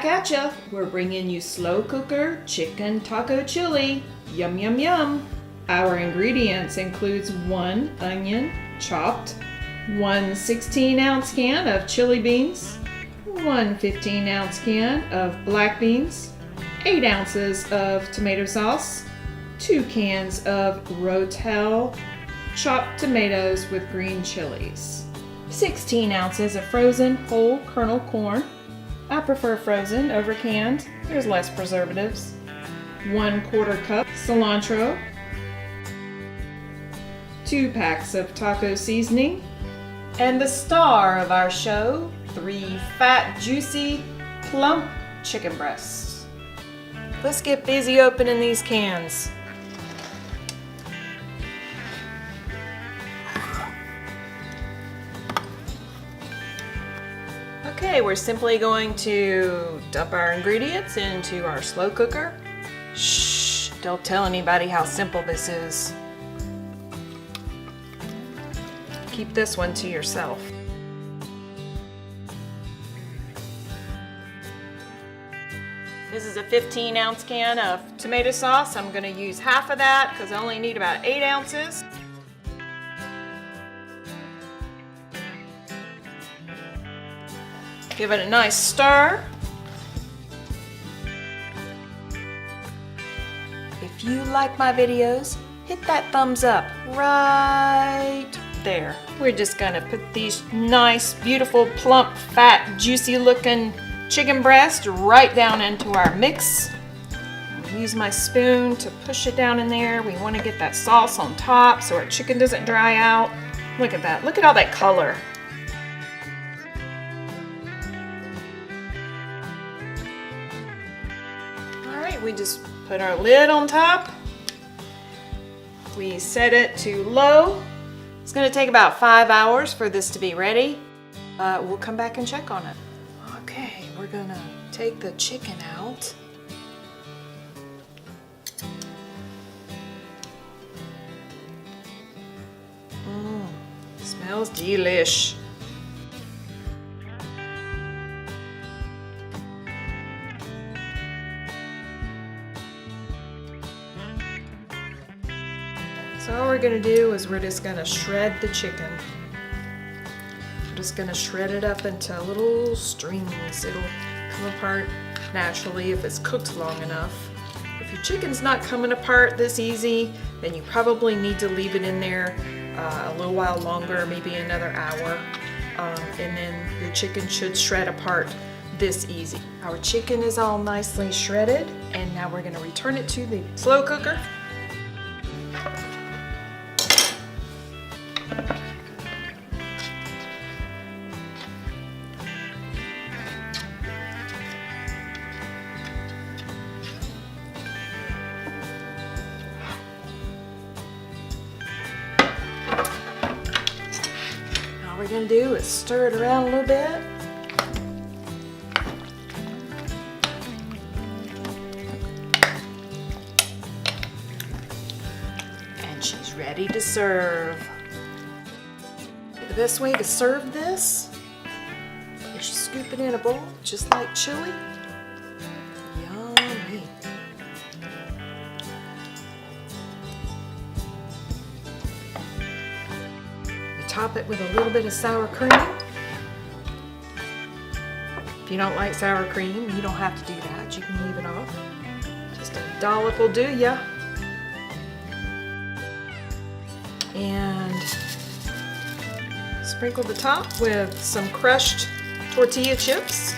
back at ya. We're bringing you slow cooker chicken taco chili. Yum, yum, yum. Our ingredients includes 1 onion chopped, 1 16-ounce can of chili beans, 1 15-ounce can of black beans, 8 ounces of tomato sauce, 2 cans of Rotel chopped tomatoes with green chilies, 16 ounces of frozen whole kernel corn. I prefer frozen over canned. There's less preservatives. 1/4 cup cilantro, 2 packs of taco seasoning, and the star of our show, 3 fat, juicy, plump chicken breasts. Let's get busy opening these cans. Okay, we're simply going to dump our ingredients into our slow cooker. Shh, don't tell anybody how simple this is. Keep this one to yourself. This is a 15-ounce can of tomato sauce. I'm going to use half of that because I only need about 8 ounces. Give it a nice stir. If you like my videos, hit that thumbs up right there. We're just gonna put these nice, beautiful, plump, fat, juicy looking chicken breasts right down into our mix. I'll use my spoon to push it down in there. We want to get that sauce on top so our chicken doesn't dry out. Look at that. Look at all that color. We just put our lid on top. We set it to low. It's going to take about 5 hours for this to be ready. We'll come back and check on it. Okay, we're going to take the chicken out. Smells delish. So all we're going to do is we're just going to shred the chicken. We're just going to shred it up into little strings. It'll come apart naturally if it's cooked long enough. If your chicken's not coming apart this easy, then you probably need to leave it in there a little while longer, maybe another hour, and then your chicken should shred apart this easy. Our chicken is all nicely shredded, and now we're going to return it to the slow cooker. All we're going to do is stir it around a little bit. And she's ready to serve. The best way to serve this is you scoop it in a bowl, just like chili. Yummy. You top it with a little bit of sour cream. If you don't like sour cream, you don't have to do that. You can leave it off. Just a dollop will do ya. And sprinkle the top with some crushed tortilla chips.